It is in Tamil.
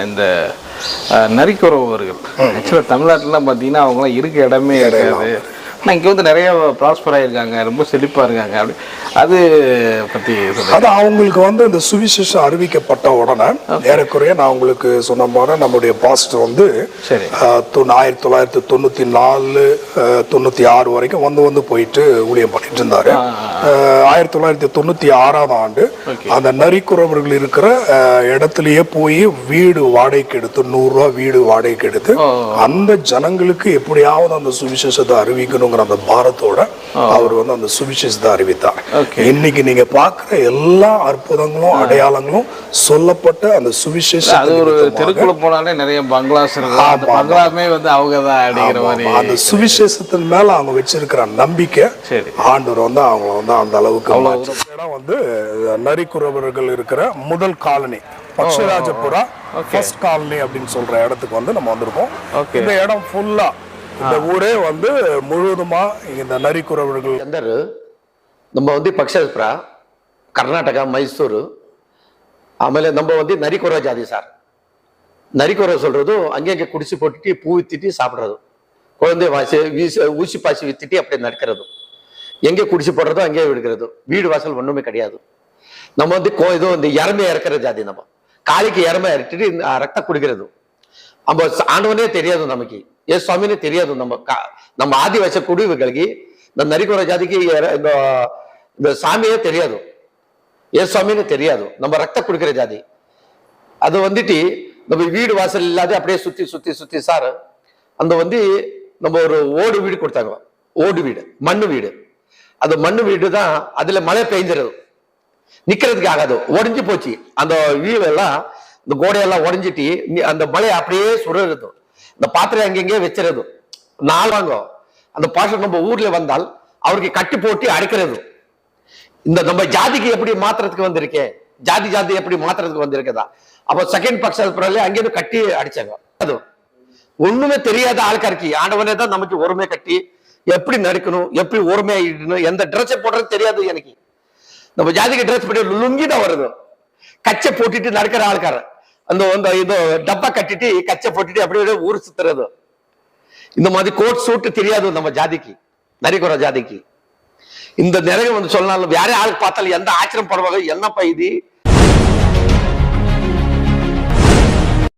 இந்த நரிக்குறவர்கள் ஆக்சுவலாக தமிழ்நாட்டிலாம் பார்த்தீங்கன்னா அவங்களாம் இருக்க இடமே இருக்காது. ஆனால் இங்கே வந்து நிறைய ப்ராஸ்பர் ஆகிருக்காங்க, ரொம்ப செழிப்பாக இருக்காங்க. அப்படி அது பற்றி அது அவங்களுக்கு வந்து இந்த சுவிசேஷம் அறிவிக்கப்பட்ட உடனே ஏறக்குறைய நான் உங்களுக்கு சொன்ன மாதிரி நம்முடைய பாஸ்டர் வந்து 1994 96 வரைக்கும் வந்து போயிட்டு ஊழியம் பண்ணிட்டு இருந்தாரு. 1996ஆம் ஆண்டு அந்த நரிக்குறவர்கள் இருக்கிற இடத்துலயே போய் வீடு வாடகைக்கு எடுத்து 100 ரூபா வீடு வாடகைக்கு எடுத்து அந்த ஜனங்களுக்கு எப்படியாவது அந்த சுவிசேஷத்தை அறிவிக்கணும் அந்த பாரத்தோட அவர் வந்து அந்த சுவிசேஷத்தை அறிவித்தார். இன்னைக்கு நீங்க பாக்குற எல்லா அற்புதங்களும் அடையாளங்களும் சொல்லப்பட்ட அந்த சுவிசேஷம். அது ஒரு தெருக்குள்ள போனாலே நிறைய பங்களாஸ் இருக்கு, அந்த பங்களாமே வந்து அவங்க தான் அப்படிங்கிற மாதிரி அந்த சுவிசேஷத்தின் மேல அவங்க வச்சிருக்கிற நம்பிக்கை ஆண்டவர் வந்து அவங்கள வந்து அந்த அளவுக்கு இடம் வந்து நரிக்குறவர்கள் இருக்கிற முதல் காலனி பக்ஷராஜபுரா ஃபர்ஸ்ட் காலனி அப்படின்னு சொல்ற இடத்துக்கு வந்து நம்ம வந்திருக்கோம். இந்த இடம் ஃபுல்லா இந்த ஊரே வந்து முழுவதுமா இந்த நரிக்குறவர்கள் ಎಂದರು ನಮ್ಮ ಒಂದು ಪಕ್ಷಪುರ ಕರ್ನಾಟಕ ಮೈಸೂರು ಆಮೇಲೆ நம்ம வந்து நரிக்குறவ ஜாதி சார். நரிக்குறவ சொல்றது அங்கங்கே குடிச்சு போட்டுட்டு பூ வித்துட்டு சாப்பிடுறது, குழந்தை ஊசி பாசி வித்துட்டு அப்படியே நடக்கிறது, எங்கே குடிச்சு போடுறதோ அங்கேயே விடுக்கிறது, வீடு வாசல் ஒண்ணுமே கிடையாது. நம்ம வந்து இது வந்து இறமையா இருக்கிற ஜாதி. நம்ம காலிக்கு இறமையா இறக்கிட்டு ரத்தம் குடிக்கிறது. நம்ம ஆண்டவனே தெரியாது, நமக்கு ஏ சுவாமினே தெரியாது. நம்ம ஆதிவாசி குடிவுகளுக்கு இந்த நரிக்குறவ ஜாதிக்கு இந்த சாமியே தெரியாது, ஏ சுவாமினே தெரியாது. நம்ம ரத்த குடிக்கிற ஜாதி. அது வந்துட்டு நம்ம வீடு வாசல் இல்லாத அப்படியே சுத்தி சுத்தி சுத்தி சார் அந்த வந்து நம்ம ஒரு ஓடு வீடு கொடுத்தாங்க, ஓடு வீடு, மண்ணு வீடு. அந்த மண்ணு வீடு தான் அதுல மழை பெய்ஞ்சிருது, நிக்கிறதுக்கு ஆகாது, உடஞ்சி போச்சு. அந்த வீடெல்லாம் இந்த கோடையெல்லாம் உடஞ்சிட்டு அந்த மழை அப்படியே சுடுறது, இந்த பாத்திரம் அங்கங்கே வச்சிருது. நாளாங்க அந்த பாசம் நம்ம ஊர்ல வந்தால் அவருக்கு கட்டி போட்டு அடைக்கிறது. இந்த நம்ம ஜாதிக்கு எப்படி மாத்திரத்துக்கு வந்திருக்கேன், ஜாதி எப்படி மாத்திரத்துக்கு வந்திருக்கதா. அப்ப செகண்ட் பக்ஷத்துல அங்கேயும் கட்டி அடிச்சாங்க. அது ஒண்ணுமே தெரியாத ஆள்காருக்கு ஆண்டவனே தான் நமக்கு ஒருமை கட்டி எப்படி நடக்கணும், எப்படி ஒருமையா இடணும், எந்த ட்ரெஸ் போடுறது தெரியாது எனக்கு. நம்ம ஜாதிக்கு ட்ரெஸ் போட்டு லுங்கி தான் வருது, கச்சை போட்டுட்டு நடக்கிற ஆள்கார அந்த இதோ டப்பா கட்டிட்டு கச்சை போட்டுட்டு அப்படியே ஊர் சுத்துறது. இந்த மாதிரி கோட் சூட்டு தெரியாது நம்ம ஜாதிக்கு, நரிக்குறவ ஜாதிக்கு. இந்த நிறைய வந்து சொன்னாலும் யாரே ஆள் பார்த்தாலும் எந்த ஆச்சரியம் படுவாங்க, என்னப்பா இது